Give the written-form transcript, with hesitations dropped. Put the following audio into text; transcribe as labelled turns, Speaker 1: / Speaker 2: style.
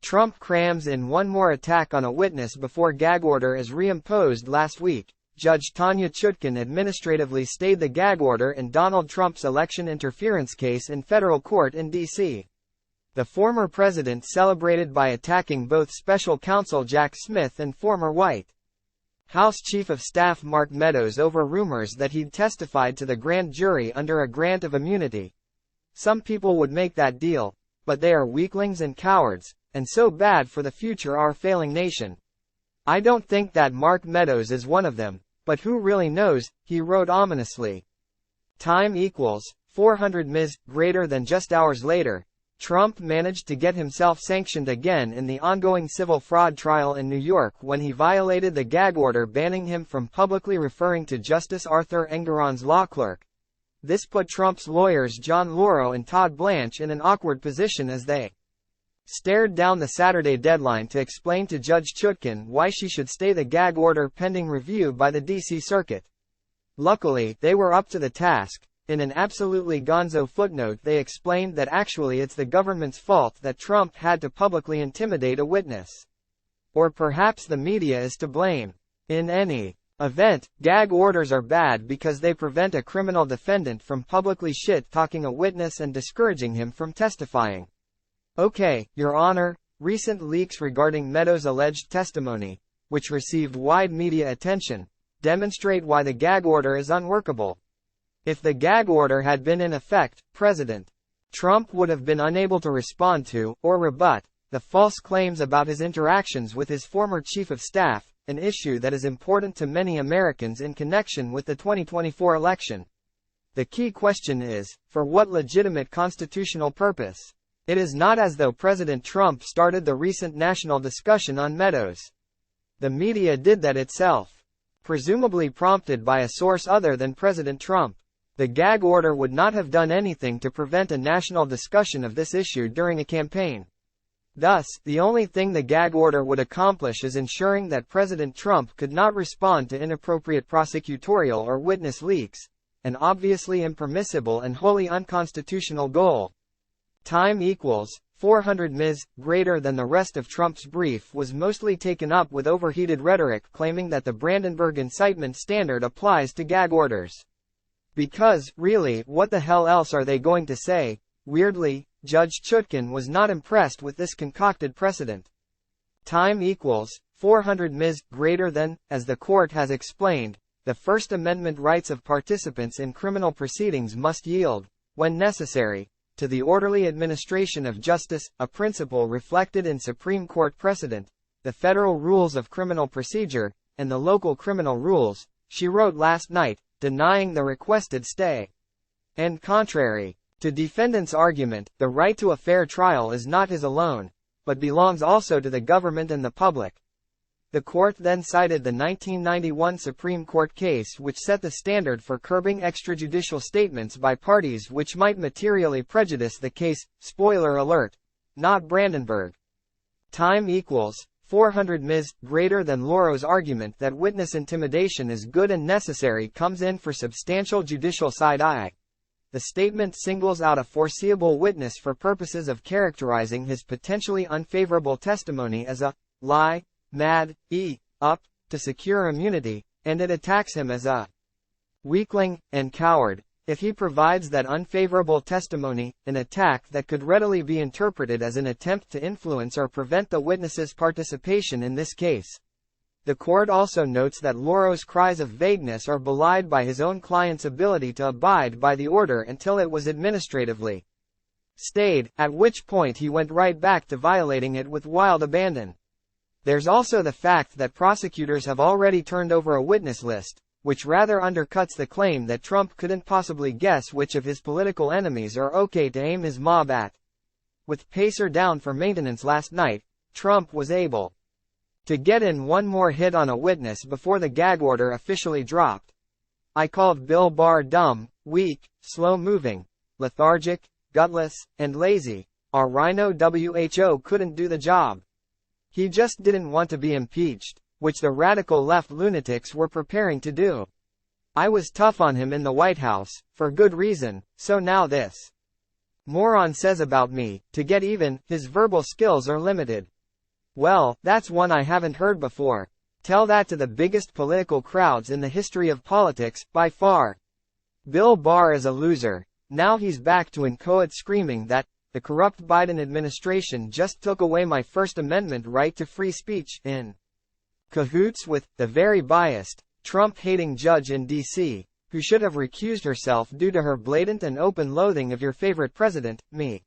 Speaker 1: Trump crams in one more attack on a witness before gag order is reimposed. Last week, Judge Tanya Chutkan administratively stayed the gag order in Donald Trump's election interference case in federal court in D.C. The former president celebrated by attacking both Special Counsel Jack Smith and former White House Chief of Staff Mark Meadows over rumors that he'd testified to the grand jury under a grant of immunity. Some people would make that deal, but they are weaklings and cowards, and so bad for the future our failing nation. I don't think that Mark Meadows is one of them, but who really knows, he wrote ominously. Time equals 400 ms. Greater than just hours later, Trump managed to get himself sanctioned again in the ongoing civil fraud trial in New York when he violated the gag order banning him from publicly referring to Justice Arthur Engoron's law clerk. This put Trump's lawyers John Lauro and Todd Blanche in an awkward position as they stared down the Saturday deadline to explain to Judge Chutkan why she should stay the gag order pending review by the D.C. Circuit. Luckily, they were up to the task. In an absolutely gonzo footnote, they explained that actually it's the government's fault that Trump had to publicly intimidate a witness. Or perhaps the media is to blame. In any event, gag orders are bad because they prevent a criminal defendant from publicly shit-talking a witness and discouraging him from testifying. Okay, Your Honor, recent leaks regarding Meadows' alleged testimony, which received wide media attention, demonstrate why the gag order is unworkable. If the gag order had been in effect, President Trump would have been unable to respond to, or rebut, the false claims about his interactions with his former chief of staff, an issue that is important to many Americans in connection with the 2024 election. The key question is, for what legitimate constitutional purpose? It is not as though President Trump started the recent national discussion on Meadows. The media did that itself. Presumably prompted by a source other than President Trump. The gag order would not have done anything to prevent a national discussion of this issue during a campaign. Thus, the only thing the gag order would accomplish is ensuring that President Trump could not respond to inappropriate prosecutorial or witness leaks, an obviously impermissible and wholly unconstitutional goal. Time equals 400 ms. Greater than the rest of Trump's brief was mostly taken up with overheated rhetoric claiming that the Brandenburg incitement standard applies to gag orders. Because, really, what the hell else are they going to say? Weirdly, Judge Chutkan was not impressed with this concocted precedent. Time equals 400 ms. Greater than, as the court has explained, the First Amendment rights of participants in criminal proceedings must yield, when necessary, to the orderly administration of justice, a principle reflected in Supreme Court precedent, the federal rules of criminal procedure, and the local criminal rules, she wrote last night, denying the requested stay. And contrary to defendant's argument, the right to a fair trial is not his alone, but belongs also to the government and the public. The court then cited the 1991 Supreme Court case which set the standard for curbing extrajudicial statements by parties which might materially prejudice the case. Spoiler alert. Not Brandenburg. Time equals 400 ms. Greater than Lauro's argument that witness intimidation is good and necessary comes in for substantial judicial side-eye. The statement singles out a foreseeable witness for purposes of characterizing his potentially unfavorable testimony as a lie, up, to secure immunity, and it attacks him as a weakling and coward. If he provides that unfavorable testimony, an attack that could readily be interpreted as an attempt to influence or prevent the witness's participation in this case. The court also notes that Lauro's cries of vagueness are belied by his own client's ability to abide by the order until it was administratively stayed, at which point he went right back to violating it with wild abandon. There's also the fact that prosecutors have already turned over a witness list, which rather undercuts the claim that Trump couldn't possibly guess which of his political enemies are okay to aim his mob at. With Pacer down for maintenance last night, Trump was able to get in one more hit on a witness before the gag order officially dropped. I called Bill Barr dumb, weak, slow-moving, lethargic, gutless, and lazy. Our rhino WHO couldn't do the job. He just didn't want to be impeached, which the radical left lunatics were preparing to do. I was tough on him in the White House, for good reason, so now this moron says about me, to get even, his verbal skills are limited. Well, that's one I haven't heard before. Tell that to the biggest political crowds in the history of politics, by far. Bill Barr is a loser. Now he's back to inchoate screaming that the corrupt Biden administration just took away my First Amendment right to free speech, in cahoots with the very biased, Trump-hating judge in D.C., who should have recused herself due to her blatant and open loathing of your favorite president, me.